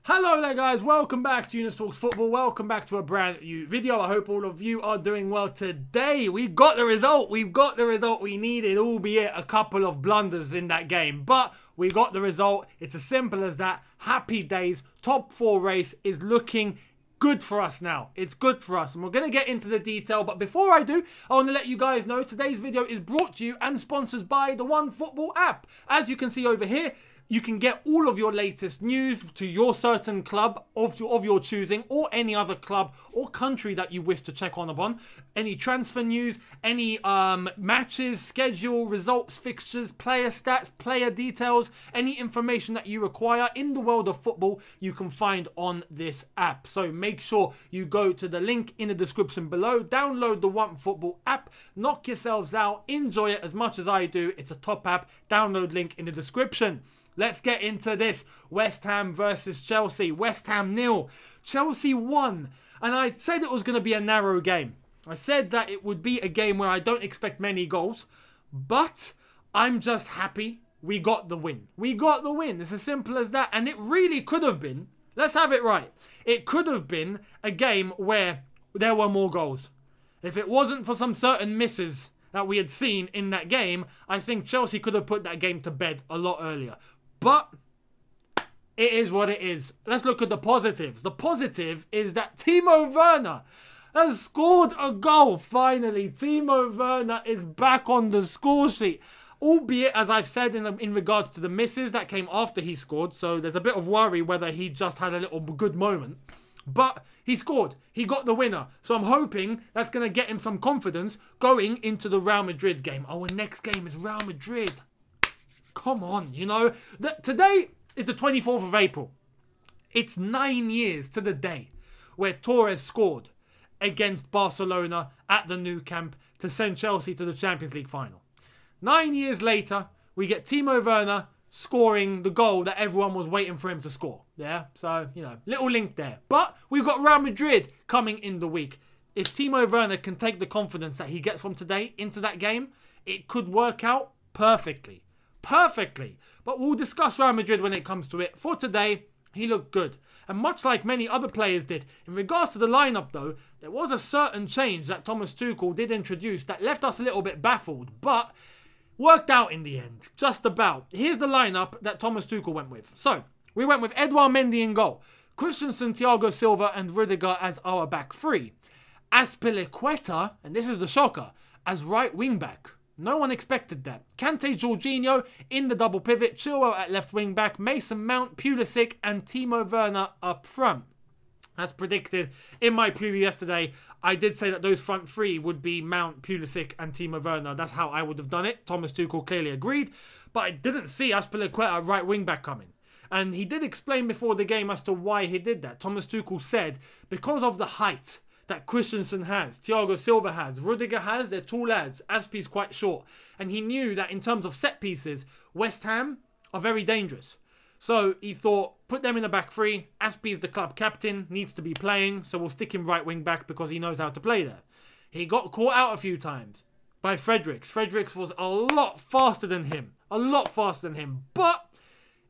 Hello there guys, welcome back to Younes Talks Football, welcome back to a brand new video. I hope all of you are doing well today. We got the result we needed, albeit a couple of blunders in that game. But we got the result, it's as simple as that. Happy days, top 4 race is looking good for us now. It's good for us and we're going to get into the detail. But before I do, I want to let you guys know today's video is brought to you and sponsored by the OneFootball app. As you can see over here, you can get all of your latest news to your certain club of your choosing, or any other club or country that you wish to check on upon. Any transfer news, any matches, schedule, results, fixtures, player stats, player details, any information that you require in the world of football, you can find on this app. So make sure you go to the link in the description below, download the OneFootball app, knock yourselves out, enjoy it as much as I do. It's a top app. Download link in the description. Let's get into this. West Ham versus Chelsea. West Ham 0. Chelsea 1. And I said it was going to be a narrow game. I said that it would be a game where I don't expect many goals. But I'm just happy we got the win. We got the win. It's as simple as that. And it really could have been, let's have it right, it could have been a game where there were more goals. If it wasn't for some certain misses that we had seen in that game, I think Chelsea could have put that game to bed a lot earlier. But it is what it is. Let's look at the positives. The positive is that Timo Werner has scored a goal. Finally, Timo Werner is back on the score sheet. Albeit, as I've said in regards to the misses that came after he scored. So there's a bit of worry whether he just had a little good moment. But he scored. He got the winner. So I'm hoping that's going to get him some confidence going into the Real Madrid game. Our next game is Real Madrid. Come on, you know. Today is the 24th of April. It's 9 years to the day where Torres scored against Barcelona at the Nou Camp to send Chelsea to the Champions League final. 9 years later, we get Timo Werner scoring the goal that everyone was waiting for him to score. Yeah, so, you know, little link there. But we've got Real Madrid coming in the week. If Timo Werner can take the confidence that he gets from today into that game, it could work out perfectly. But we'll discuss Real Madrid when it comes to it. For today, he looked good. And much like many other players did. In regards to the lineup though, there was a certain change that Thomas Tuchel did introduce that left us a little bit baffled. But worked out in the end. Just about. Here's the lineup that Thomas Tuchel went with. So, we went with Edouard Mendy in goal. Christensen, Thiago Silva and Rudiger as our back three. Azpilicueta, and this is the shocker, as right wing back. No one expected that. Kante, Jorginho in the double pivot, Chilwell at left wing back, Mason Mount, Pulisic and Timo Werner up front. As predicted in my preview yesterday, I did say that those front three would be Mount, Pulisic and Timo Werner. That's how I would have done it. Thomas Tuchel clearly agreed, but I didn't see Azpilicueta right wing back coming. And he did explain before the game as to why he did that. Thomas Tuchel said because of the height that Christensen has, Thiago Silva has, Rudiger has, they're tall lads, Azpi's quite short. And he knew that in terms of set pieces, West Ham are very dangerous. So he thought, put them in the back three, Azpi's the club captain, needs to be playing, so we'll stick him right wing back because he knows how to play there. He got caught out a few times by Fredericks. Fredericks was a lot faster than him. But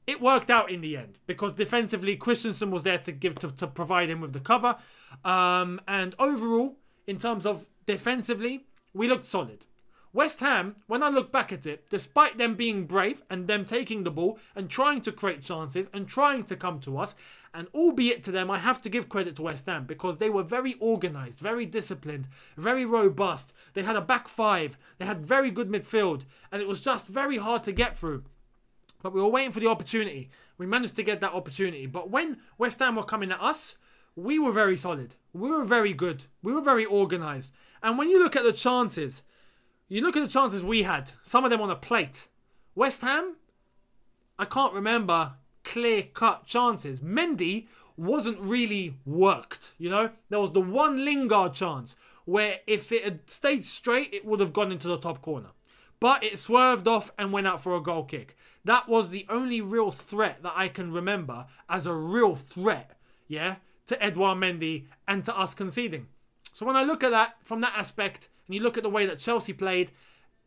it worked out in the end because defensively Christensen was there to provide him with the cover. And overall, in terms of defensively, we looked solid. West Ham, when I look back at it, despite them being brave and them taking the ball and trying to create chances and trying to come to us, and albeit to them, I have to give credit to West Ham because they were very organised, very disciplined, very robust. They had a back five, they had very good midfield, and it was just very hard to get through. But we were waiting for the opportunity. We managed to get that opportunity. But when West Ham were coming at us, we were very solid. We were very good. We were very organised. And when you look at the chances, we had, some of them on a plate. West Ham, I can't remember clear-cut chances. Mendy wasn't really worked, you know. There was the one Lingard chance where if it had stayed straight, it would have gone into the top corner. But it swerved off and went out for a goal kick. That was the only real threat that I can remember as a real threat, yeah, to Edouard Mendy and to us conceding. So when I look at that from that aspect, and you look at the way that Chelsea played,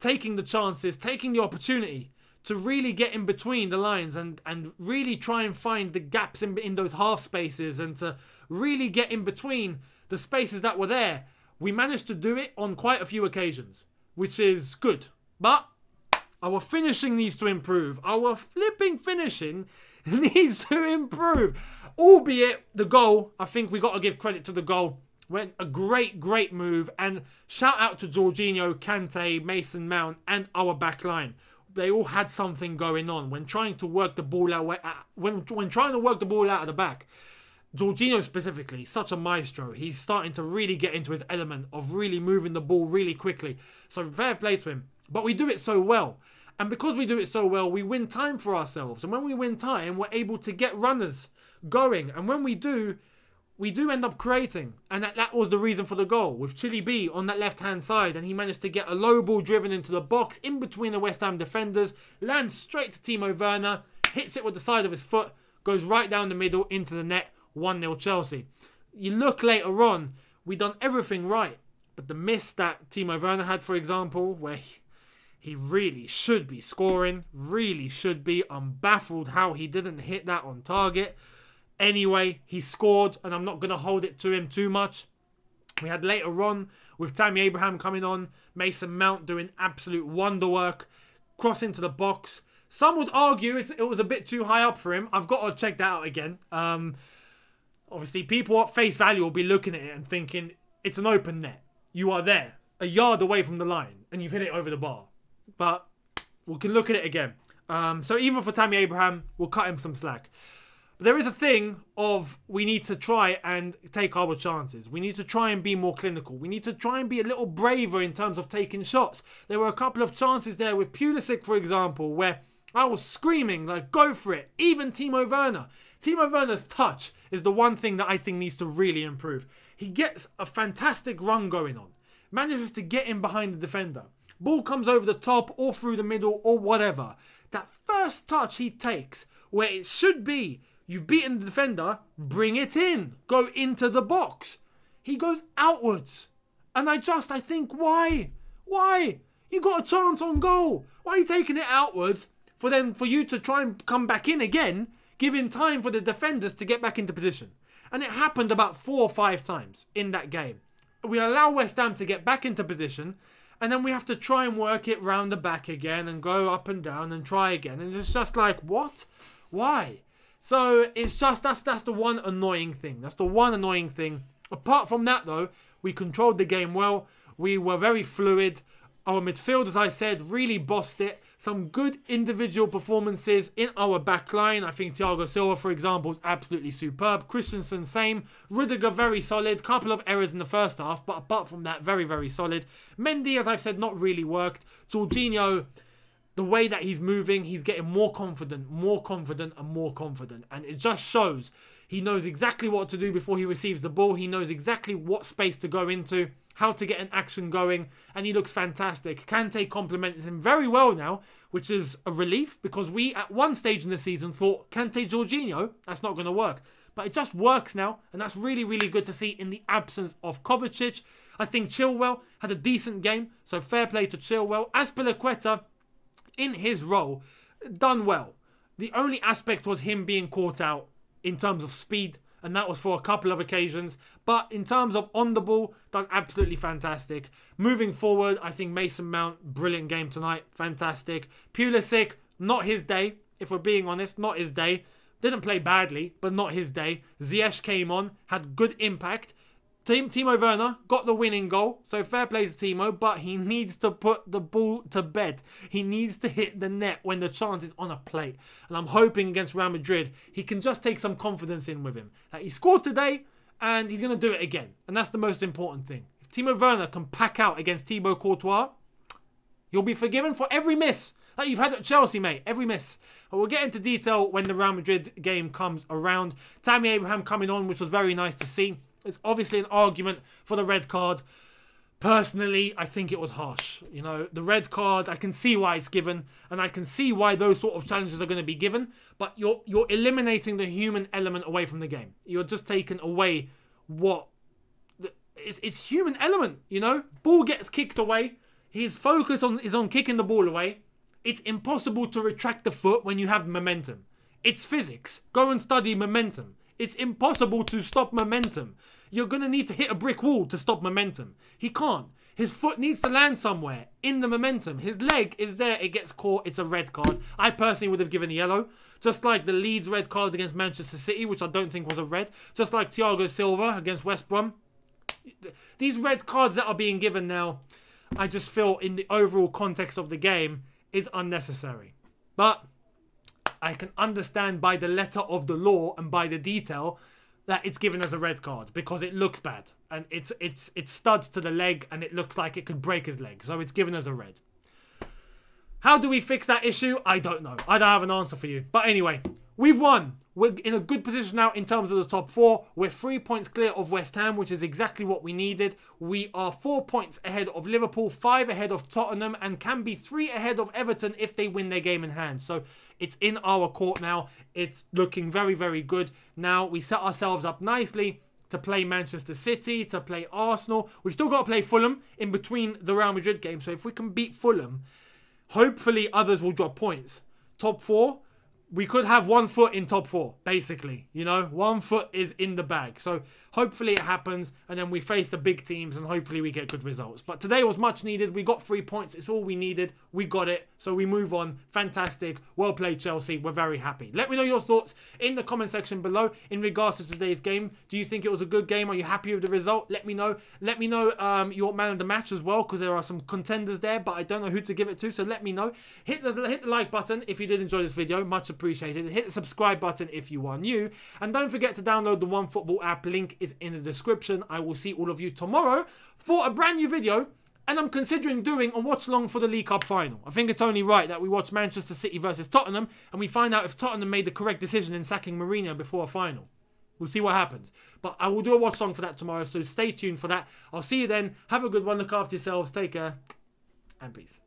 taking the chances, taking the opportunity to really get in between the lines and really try and find the gaps in those half spaces and to really get in between the spaces that were there. We managed to do it on quite a few occasions, which is good. But our finishing needs to improve. Our flipping finishing needs to improve. Albeit the goal, I think we got to give credit to the goal. Went a great move. And shout out to Jorginho, Kante, Mason Mount and our back line. They all had something going on when trying to work the ball out. When trying to work the ball out of the back. Jorginho specifically, such a maestro. He's starting to really get into his element of really moving the ball really quickly. So fair play to him. But we do it so well. And because we do it so well, we win time for ourselves. And when we win time, we're able to get runners going. And when we do end up creating. And that was the reason for the goal. With Chile B on that left-hand side. And he managed to get a low ball driven into the box in between the West Ham defenders. Lands straight to Timo Werner. Hits it with the side of his foot. Goes right down the middle into the net. 1-0 Chelsea. You look later on, we done everything right. But the miss that Timo Werner had, for example, where he really should be scoring, really should be. I'm baffled how he didn't hit that on target. Anyway, he scored, and I'm not going to hold it to him too much. We had later on, with Tammy Abraham coming on, Mason Mount doing absolute wonder work, cross into the box. Some would argue it was a bit too high up for him. I've got to check that out again. Obviously, people at face value will be looking at it and thinking, it's an open net. You are there, a yard away from the line, and you've hit it over the bar. But we can look at it again. So even for Tammy Abraham, we'll cut him some slack. But there is a thing of we need to try and take our chances. We need to try and be more clinical. We need to try and be a little braver in terms of taking shots. There were a couple of chances there with Pulisic, for example, where I was screaming, like, go for it. Even Timo Werner. Timo Werner's touch is the one thing that I think needs to really improve. He gets a fantastic run going on. Manages to get in behind the defender. Ball comes over the top or through the middle or whatever. That first touch he takes, where it should be, you've beaten the defender, bring it in. Go into the box. He goes outwards. And I think, why? Why? You got a chance on goal. Why are you taking it outwards for you to try and come back in again, giving time for the defenders to get back into position? And it happened about 4 or 5 times in that game. We allow West Ham to get back into position, and then we have to try and work it round the back again and go up and down and try again. And it's just like, what? Why? So it's just, that's the one annoying thing. That's the one annoying thing. Apart from that, though, we controlled the game well. We were very fluid. Our midfield, as I said, really bossed it. Some good individual performances in our back line. I think Thiago Silva, for example, is absolutely superb. Christensen, same. Rudiger, very solid. Couple of errors in the first half, but apart from that, very, very solid. Mendy, as I've said, not really worked. Jorginho, the way that he's moving, he's getting more confident and more confident. And it just shows he knows exactly what to do before he receives the ball. He knows exactly what space to go into, how to get an action going, and he looks fantastic. Kante complements him very well now, which is a relief, because we at one stage in the season thought Kante Jorginho, that's not going to work. But it just works now, and that's really, really good to see in the absence of Kovacic. I think Chilwell had a decent game, so fair play to Chilwell. Azpilicueta, in his role, done well. The only aspect was him being caught out in terms of speed, and that was for a couple of occasions. But in terms of on the ball, done absolutely fantastic. Moving forward, I think Mason Mount, brilliant game tonight. Fantastic. Pulisic, not his day. If we're being honest, not his day. Didn't play badly, but not his day. Ziyech came on, had good impact. Timo Werner got the winning goal, so fair play to Timo, but he needs to put the ball to bed. He needs to hit the net when the chance is on a plate. And I'm hoping against Real Madrid, he can just take some confidence in with him. Like, he scored today, and he's going to do it again. And that's the most important thing. If Timo Werner can pack out against Thibaut Courtois, you'll be forgiven for every miss that you've had at Chelsea, mate. Every miss. But we'll get into detail when the Real Madrid game comes around. Tammy Abraham coming on, which was very nice to see. It's obviously an argument for the red card. Personally, I think it was harsh. You know, the red card, I can see why it's given, and I can see why those sort of challenges are going to be given, but you're eliminating the human element away from the game. You're just taking away what... It's human element, you know? Ball gets kicked away. His focus is on kicking the ball away. It's impossible to retract the foot when you have momentum. It's physics. Go and study momentum. It's impossible to stop momentum. You're going to need to hit a brick wall to stop momentum. He can't. His foot needs to land somewhere in the momentum. His leg is there. It gets caught. It's a red card. I personally would have given a yellow. Just like the Leeds red card against Manchester City, which I don't think was a red. Just like Thiago Silva against West Brom. These red cards that are being given now, I just feel in the overall context of the game, is unnecessary. But I can understand by the letter of the law and by the detail that it's given as a red card because it looks bad and it's studs to the leg and it looks like it could break his leg, so it's given as a red. How do we fix that issue? I don't know. I don't have an answer for you. But anyway, we've won. We're in a good position now in terms of the top 4. We're 3 points clear of West Ham, which is exactly what we needed. We are 4 points ahead of Liverpool, 5 ahead of Tottenham, and can be 3 ahead of Everton if they win their game in hand. So it's in our court now. It's looking very, very good. Now we set ourselves up nicely to play Manchester City, to play Arsenal. We've still got to play Fulham in between the Real Madrid game. So if we can beat Fulham, hopefully others will drop points. Top 4. We could have 1 foot in top 4, basically. You know, 1 foot is in the bag. So hopefully it happens and then we face the big teams and hopefully we get good results. But today was much needed. We got 3 points. It's all we needed. We got it. So we move on. Fantastic. Well played, Chelsea. We're very happy. Let me know your thoughts in the comment section below in regards to today's game. Do you think it was a good game? Are you happy with the result? Let me know. Let me know your man of the match as well, because there are some contenders there, but I don't know who to give it to. So let me know. Hit the like button if you did enjoy this video. Much appreciated. Hit the subscribe button if you are new. And don't forget to download the OneFootball app. Link is in the description. I will see all of you tomorrow for a brand new video. And I'm considering doing a watch along for the League Cup final. I think it's only right that we watch Manchester City versus Tottenham and we find out if Tottenham made the correct decision in sacking Mourinho before a final. We'll see what happens. But I will do a watch along for that tomorrow, so stay tuned for that. I'll see you then. Have a good one. Look after yourselves. Take care. And peace.